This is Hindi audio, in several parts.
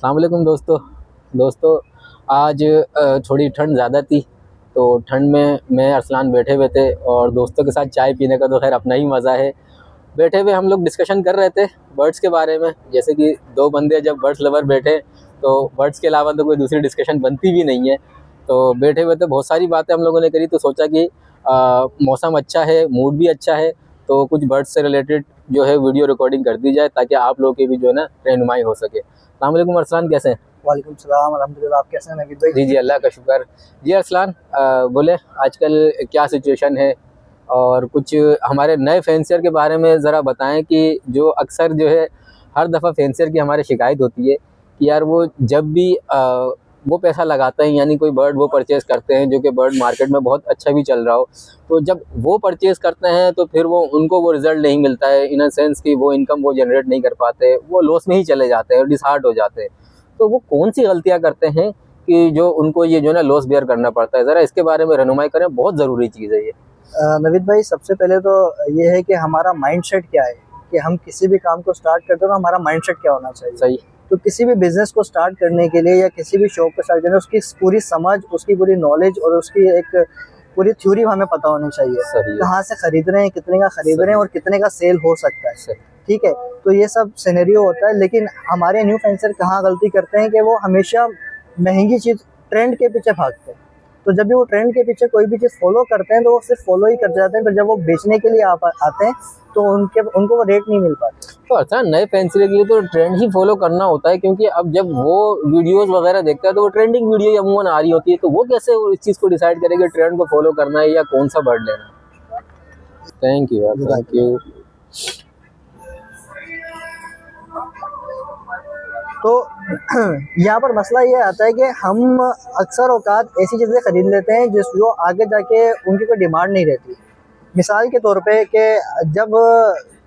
अस्सलाम वालेकुम दोस्तों आज थोड़ी ठंड ज़्यादा थी। तो ठंड में मैं अरसलान बैठे हुए थे और दोस्तों के साथ चाय पीने का तो खैर अपना ही मज़ा है। बैठे हुए हम लोग डिस्कशन कर रहे थे बर्ड्स के बारे में। जैसे कि दो बंदे जब बर्ड्स लवर बैठे तो बर्ड्स के अलावा तो कोई दूसरी डिस्कशन बनती भी नहीं है। तो बैठे हुए थे, बहुत सारी बातें हम लोगों ने करी। तो सोचा कि मौसम अच्छा है, मूड भी अच्छा है, तो कुछ बर्ड्स से रिलेटेड जो है वीडियो रिकॉर्डिंग कर दी जाए ताकि आप लोगों की भी जो है ना रहनुमाई हो सके। अस्सलाम वालेकुम अरसलान, कैसे हैं? वालेकुम सलाम, अल्हम्दुलिल्लाह। आप कैसे हैं नवीद भाई? जी अल्लाह का शुक्र। जी अरसलान, बोले आजकल क्या सिचुएशन है और कुछ हमारे नए फैंसियर के बारे में ज़रा बताएं कि जो अक्सर जो है हर दफ़ा फैंसियर की हमारे शिकायत होती है कि यार वो जब भी वो पैसा लगाते हैं, यानी कोई बर्ड वो परचेज़ करते हैं जो कि बर्ड मार्केट में बहुत अच्छा भी चल रहा हो, तो जब वो परचेज़ करते हैं तो फिर वो उनको वो रिज़ल्ट नहीं मिलता है, इन अ सेंस कि वो इनकम वो जनरेट नहीं कर पाते, वो लॉस में ही चले जाते हैं और डिसहार्ट हो जाते हैं। तो वो कौन सी गलतियां करते हैं कि जो उनको ये जो है ना लॉस बेयर करना पड़ता है? ज़रा इसके बारे में रहनुमाई करें, बहुत ज़रूरी चीज़ है ये। नवीद भाई, सबसे पहले तो ये है कि हमारा माइंडसेट क्या है कि हम किसी भी काम को स्टार्ट करते हैं तो हमारा माइंडसेट क्या होना चाहिए। सही। तो किसी भी बिजनेस को स्टार्ट करने के लिए या किसी भी शॉप को स्टार्ट करने उसकी पूरी समझ, उसकी पूरी नॉलेज और उसकी एक पूरी थ्योरी हमें पता होनी चाहिए। कहाँ से खरीद रहे हैं, कितने का खरीद रहे हैं और कितने का सेल हो सकता है। ठीक है, तो ये सब सिनेरियो होता है। लेकिन हमारे न्यू फेंसर कहाँ गलती करते हैं कि वो हमेशा महंगी चीज़, ट्रेंड के पीछे भागते हैं। तो जब भी वो ट्रेंड के पीछे कोई भी चीज़ फॉलो करते हैं तो वो सिर्फ फॉलो ही करते जाते हैं, पर जब वो बेचने के लिए आते हैं तो उनको वो रेट नहीं मिल पाते। तो अच्छा, नए फैंसी के लिए तो ट्रेंड ही फॉलो करना होता है, क्योंकि अब जब वो वीडियोस वगैरह देखता है तो वो ट्रेंडिंग वीडियो अमूमन आ रही होती है, तो वो कैसे इस चीज़ को डिसाइड करेगा ट्रेंड को फॉलो करना है या कौन सा बर्ड लेना है? थैंक यू यार, थैंक यू। तो यहाँ पर मसला ये आता है कि हम अक्सर औकात ऐसी चीज़ें खरीद लेते हैं जो आगे जाके उनकी कोई डिमांड नहीं रहती। मिसाल के तौर पे कि जब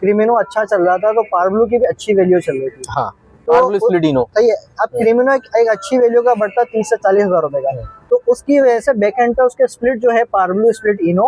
क्रिमिनो अच्छा चल रहा था तो पार्बलू की भी अच्छी वैल्यू चल रही थी। हाँ, तो पार्बलू स्प्लिटिनो। सही है। अब क्रिमिनो एक अच्छी वैल्यू का बढ़ता 30 से 40 हज़ार रुपए का, तो उसकी वजह से बैक एंड पे उसके स्प्लिट जो है पार्बलू स्प्लिट इनो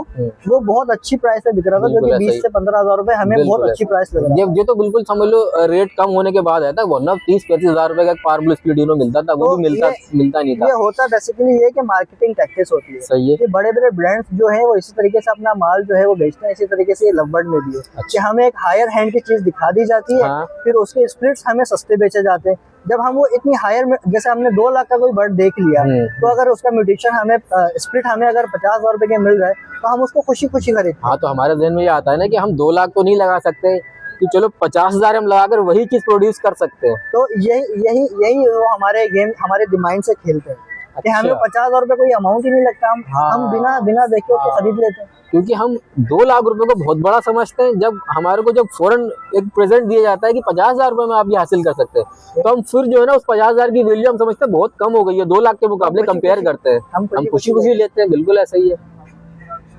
वो बहुत अच्छी प्राइस पे बिक रहा था, जो कि 20 से 15 हज़ार रुपए हमें बहुत अच्छी प्राइस लग रहा था। ये तो बिल्कुल समझ लो रेट कम होने के बाद आया था, वरना 30-35 हज़ार रुपए का पार्बलू स्प्लिटिनो मिलता था, वो भी मिलता नहीं था। ये होता बेसिकली ये कि मार्केटिंग टैक्टिक्स होती है। सही है। कि बड़े बड़े ब्रांड्स जो है वो इसी तरीके से अपना माल जो है वो बेचते हैं। इसी तरीके से लवबर्ड में भी है कि हमें एक हायर हैंड की चीज दिखा दी जाती है, फिर उसके स्प्लिट्स हमें सस्ते बेचे जाते हैं। जब हम वो इतनी हायर में, जैसे हमने 2 लाख का कोई बर्ड देख लिया, तो अगर उसका म्यूटेशन हमें स्प्लिट हमें अगर 50,000 रुपए के मिल जाए तो हम उसको खुशी खुशी खरीदते हैं। हाँ, तो हमारे ज़हन में ये आता है ना कि हम 2 लाख तो नहीं लगा सकते कि चलो 50,000 हम लगाकर वही चीज प्रोड्यूस कर सकते हैं। तो यही वो हमारे गेम, हमारे दिमाग से खेलते हैं कि हमें 50,000 रुपए कोई अमाउंट ही नहीं लगता। हम बिना देखे उसको खरीद लेते हैं, क्योंकि हम 2 लाख रुपए को बहुत बड़ा समझते हैं। जब हमारे को जब फौरन एक प्रेजेंट दिया जाता है कि 50,000 रुपए में आप ये हासिल कर सकते हैं, तो हम फिर जो है ना उस 50,000 की वैल्यू हम समझते हैं बहुत कम हो गई है, 2 लाख के मुकाबले कंपेयर करते हैं, हम खुशी खुशी लेते हैं। बिल्कुल ऐसा ही है।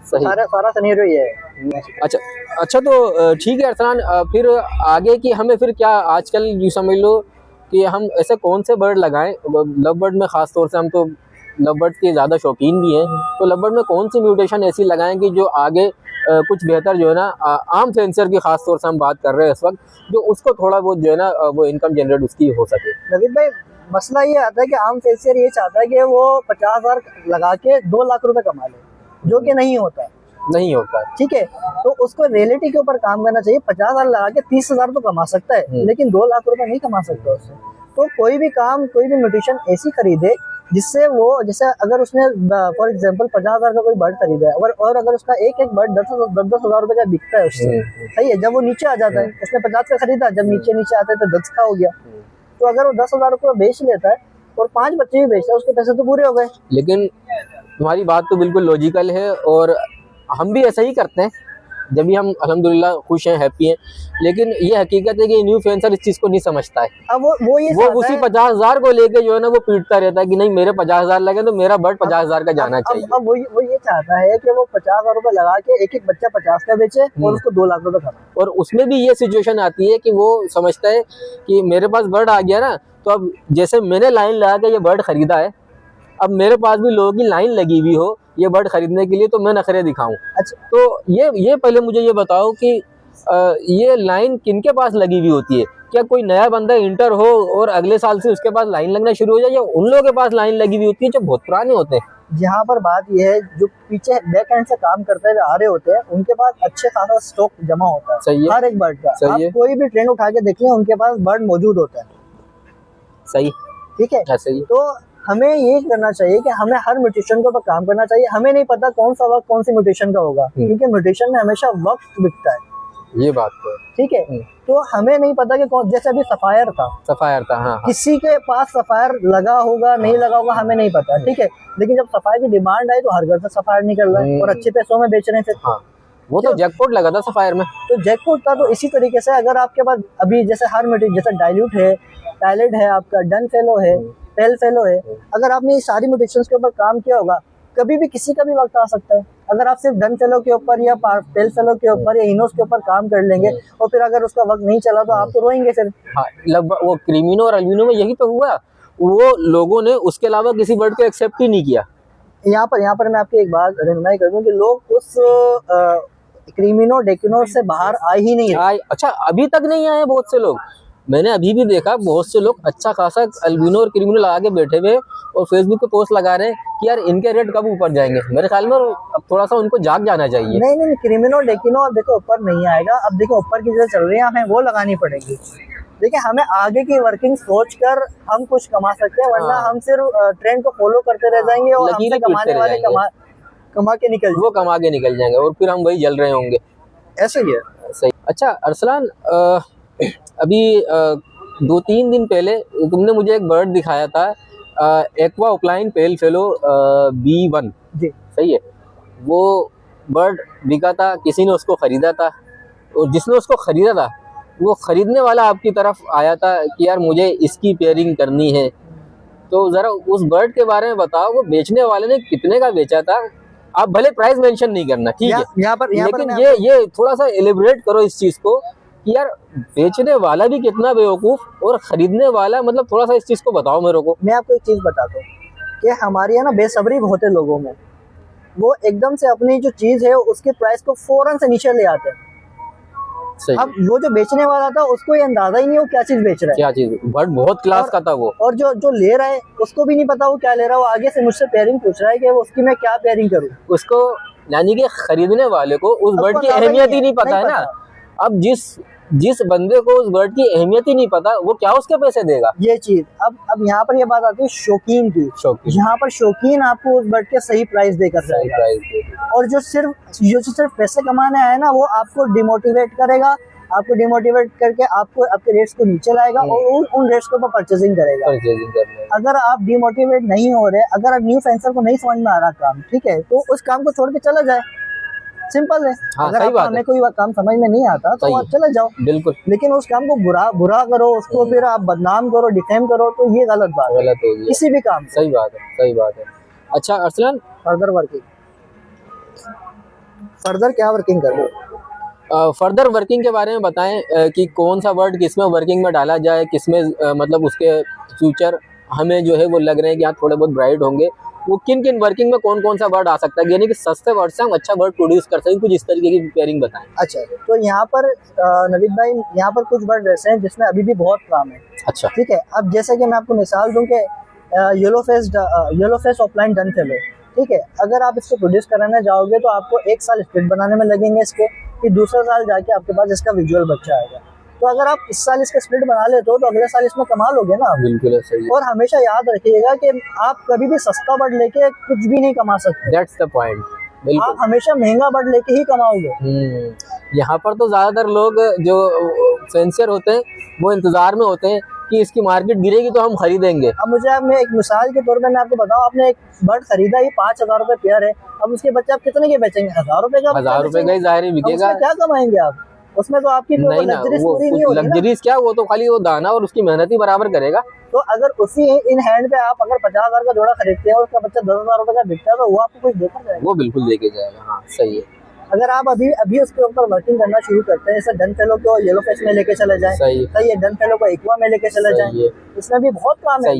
सही। सारा सिनेरियो ये है। अच्छा, तो ठीक है अरसलान, फिर आगे की हमें फिर क्या आजकल यूँ समझ लो कि हम ऐसे कौन से बर्ड लगाएं? लव बर्ड में ख़ास तौर से हम तो लव बर्ड के ज़्यादा शौकीन भी हैं, तो लव बर्ड में कौन सी म्यूटेशन ऐसी लगाएं कि जो आगे कुछ बेहतर जो है ना आम फैंसर की ख़ास तौर से हम बात कर रहे हैं इस वक्त, जो उसको थोड़ा बहुत जो है ना वो इनकम जनरेट उसकी हो सके? नवीद भाई, मसला ये आता है कि आम फैंसियर ये चाहता है कि वो 50,000 लगा के 2 लाख रुपए कमा ले, जो कि नहीं होता। ठीक है, तो उसको रियलिटी के ऊपर काम करना चाहिए। 50,000 लगा के 30,000 तो कमा सकता है, लेकिन 2 लाख रुपए नहीं कमा सकता उससे। तो कोई भी काम, कोई भी म्यूटेशन ऐसी खरीदे जिससे वो, जैसे अगर उसने फॉर एग्जांपल 50,000 का कोई बर्ड खरीदा है और अगर उसका एक बर्ड 10 हज़ार रुपए का बिकता है उससे, सही है, जब वो नीचे आ जाता है, उसने 50 का खरीदा, जब नीचे आता है तो 10 का हो गया। तो अगर वो 10,000 रुपये बेच लेता है और 5 बच्चे भी बेचता है, उसके पैसे तो पूरे हो गए। लेकिन तुम्हारी बात तो बिल्कुल लॉजिकल है और हम भी ऐसा ही करते हैं जब भी हम अल्हम्दुलिल्लाह खुश हैं, हैप्पी हैं। लेकिन ये हकीकत है कि न्यू फैंसर इस चीज़ को नहीं समझता है। अब वो उसी 50,000 को लेके जो है ना वो पीटता रहता है कि नहीं मेरे 50,000 लगे तो मेरा बर्ड 50,000 का जाना चाहिए। अब वो ये चाहता है कि वो 50,000 रुपए लगा के एक बच्चा 50 का बेचे और उसको 2 लाख रुपए कमाए। और उसमें भी ये सिचुएशन आती है कि वो समझता है कि मेरे पास बर्ड आ गया ना, तो अब जैसे मैंने लाइन लगा के ये बर्ड खरीदा है, अब मेरे पास भी लोगों की लाइन लगी हुई हो ये बर्ड खरीदने के लिए, तो मैं नखरे दिखाऊं। अच्छा, तो ये पहले मुझे ये बताओ कि ये लाइन किनके पास लगी हुई होती है? क्या कोई नया बंदा इंटर हो और अगले साल से उसके पास लाइन लगना शुरू हो जाए, या उन लोगों के पास लाइन लगी हुई होती है जो बहुत पुराने होते हैं? यहाँ पर बात यह है, जो पीछे बैक एंड से काम करते हुए आ रहे होते हैं उनके पास अच्छे खासा स्टॉक जमा होता है। सही है। हर एक बर्ड का सही है। आप कोई भी ट्रेंड उठा के देख लें, उनके पास बर्ड मौजूद होता है। सही। ठीक है। सही है। तो हमें ये करना चाहिए कि हमें हर म्यूटेशन के ऊपर काम करना चाहिए। हमें नहीं पता कौन सा वक्त कौन सी म्यूटेशन का होगा, क्योंकि म्यूटेशन में हमेशा वक्त बिकता है। ये बात तो है। ठीक है। तो हमें नहीं पता कि कौन, जैसे अभी सफायर था, हाँ। किसी के पास सफायर लगा होगा नहीं लगा होगा हमें नहीं पता। ठीक है। लेकिन जब सफायर की डिमांड आई तो हर घर से सफायर निकल रहा है और अच्छे पैसों में बेच रहे हैं फिर। हाँ। वो तो जैकपॉट लगा था सफायर में। तो जैकपॉट था। तो इसी तरीके से अगर आपके पास अभी जैसे हर म्यूटेशन, जैसे डाइल्यूट है, टायलेट है, आपका डन फेलो है, पेल फेलो है, अगर आपने ये सारी म्यूटेशंस के ऊपर काम किया होगा, कभी भी किसी का भी वक्त आ सकता है। अगर आप सिर्फ डन फेलो के ऊपर या पेल फेलो के ऊपर या इनोस के ऊपर काम कर लेंगे और फिर अगर उसका वक्त नहीं चला तो आप तो रोएंगे फिर। हाँ, लगभग वो क्रीमिनो और अल्बिनो में यही तो हुआ। वो लोगों ने उसके अलावा किसी बर्ड को एक्सेप्ट ही नहीं किया। यहाँ पर मैं आपकी एक बात रहनुमाई कर दूं कि लोग उस क्रीमिनो डेकिनो से बाहर आ ही नहीं रहे। अच्छा, अभी तक नहीं आए बहुत से लोग। मैंने अभी भी देखा बहुत से लोग अच्छा खासा अल्बिनो और क्रीमिनो लगा के बैठे हुए और फेसबुक पे पोस्ट लगा रहे हैं कि यार इनके रेट कब ऊपर जाएंगे। मेरे ख्याल में अब थोड़ा सा उनको जाग जाना चाहिए। नहीं, क्रीमिनो डेकिनो अब देखो ऊपर नहीं आएगा। अब देखो ऊपर की जो चल रही है हमें वो लगानी पड़ेगी। देखिए, हमें आगे की वर्किंग सोचकर हम कुछ कमा सकते हैं, वरना हम सिर्फ ट्रेंड को फॉलो करते रह जाएंगे और हमसे कमाने वाले कमा के निकल जाएंगे और फिर हम वही जल रहे होंगे। ऐसे ही है। सही। अच्छा अरसलान, अभी 2-3 दिन पहले तुमने मुझे एक बर्ड दिखाया था, एक्वा ओपलाइन पेल फेलो B1 जी। सही है। वो बर्ड बिका था, किसी ने उसको खरीदा था, और जिसने उसको खरीदा था वो खरीदने वाला आपकी तरफ आया था कि यार मुझे इसकी पेयरिंग करनी है। तो ज़रा उस बर्ड के बारे में बताओ, वो बेचने वाले ने कितने का बेचा था? आप भले प्राइस मेंशन नहीं करना, ठीक है, लेकिन ये थोड़ा सा एलिब्रेट करो इस चीज़ को कि यार बेचने वाला भी कितना बेवकूफ़ और खरीदने वाला, मतलब थोड़ा सा इस चीज़ को बताओ मेरे को। मैं आपको एक चीज़ बताता हूँ कि हमारे यहाँ ना बेसब्री बहुत है लोगों में। वो एकदम से अपनी जो चीज़ है उसके प्राइस को फौरन से नीचे ले आते हैं। अब वो जो बेचने वाला था उसको ये अंदाजा ही नहीं हो क्या चीज़ बेच रहा है। क्या चीज़? बर्ड बहुत क्लास का था वो। और जो ले रहा है उसको भी नहीं पता वो क्या ले रहा है। वो आगे से मुझसे पेयरिंग पूछ रहा है कि वो उसकी मैं क्या पेयरिंग करूँ। उसको, यानी कि खरीदने वाले को उस बर्ड की अहमियत ही नहीं पता है ना। अब जिस बंदे को उस बर्ड की अहमियत ही नहीं पता, वो क्या उसके पैसे देगा? ये चीज अब यहाँ पर ये बात आती है शौकीन की। यहाँ पर शौकीन आपको उस बर्ड के सही प्राइस देकर जाएगा, और जो सिर्फ पैसे कमाने आए ना वो आपको डिमोटिवेट करेगा। आपको डिमोटिवेट करके आपको आपके रेट्स को नीचे लाएगा और उन रेट्स के ऊपर परचेजिंग करेगा। अगर आप डिमोटिवेट नहीं हो रहे, अगर आप न्यू फेंसर को नहीं समझ में आ रहा काम, ठीक है, तो उस काम को छोड़ के चला जाए। सिंपल है। हाँ, अगर आपको हमें कोई काम समझ में नहीं आता तो आप चले जाओ, बिल्कुल। लेकिन उस काम को बुरा करो, उसको फिर आप बदनाम करो, डिफेम करो, तो ये गलत बात है किसी भी काम। सही बात है। अच्छा अरसलान, फर्दर क्या वर्किंग कर रहे हो? फर्दर वर्किंग के बारे में बताएं कि कौन सा वर्ड किस में वर्किंग में डाला जाए, किस में मतलब उसके फ्यूचर हमें जो है वो लग रहे हैं कि यहाँ थोड़े बहुत ब्राइट होंगे। वो किन वर्किंग में कौन सा वर्ड आ सकता है, यानी कि सस्ते वर्ड से हम अच्छा वर्ड प्रोड्यूस कर सकें, कुछ इस तरीके की पेयरिंग बताएं। अच्छा, तो यहाँ पर नवीद भाई, यहाँ पर कुछ वर्ड ऐसे हैं जिसमें अभी भी बहुत काम है। अच्छा, ठीक है। अब जैसे कि मैं आपको मिसाल दूं कि yellow face offline done fellow, ठीक है, अगर आप इसको प्रोड्यूस कराने जाओगे तो आपको 1 साल स्प्लिट बनाने में लगेंगे इसके, फिर दूसरा साल जाके आपके पास इसका विजुअल बच्चा आएगा। तो अगर आप इस साल इसका स्प्लिट बना लेते हो तो अगले साल इसमें कमा लोगे ना। बिल्कुल सही। और हमेशा याद रखिएगा कि आप कभी भी सस्ता बर्ड लेके कुछ भी नहीं कमा सकते। That's the point। आप हमेशा महंगा बर्ड लेके ही कमाओगे। यहाँ पर तो ज्यादातर लोग जो फेंसियर होते हैं वो इंतजार में होते हैं कि इसकी मार्केट गिरेगी तो हम खरीदेंगे। अब मुझे आपने एक मिसाल के तौर पे मैं आपको बताऊं, आपने एक बर्ड खरीदा, ये 5,000 रुपए पेयर है, अब उसके बच्चे आप कितने के बेचेंगे? 1,000 रुपए का। 1,000 रुपए का ही जाहिर ही बिकेगा। क्या कमाएंगे आप उसमें? तो आपकी नहीं ना, वो लग्जरीज क्या, वो तो खाली वो दाना और उसकी मेहनत ही बराबर करेगा। तो अगर उसी इन हैंड पे आप अगर 50,000 का जोड़ा खरीदते हैं और उसका बच्चा 10,000 रुपए का बिकता है तो वो आपको कुछ देकर जाएगा। वो बिल्कुल देके जाएगा। हाँ सही है। अगर आप अभी उसके ऊपर वर्किंग करना शुरू करते हैं, जैसे डन फेलो को येलो फेस में लेके चले जाएं, सही है, डन फेलो को एक्वा में लेके चले जाएं, इसमें भी बहुत काम है।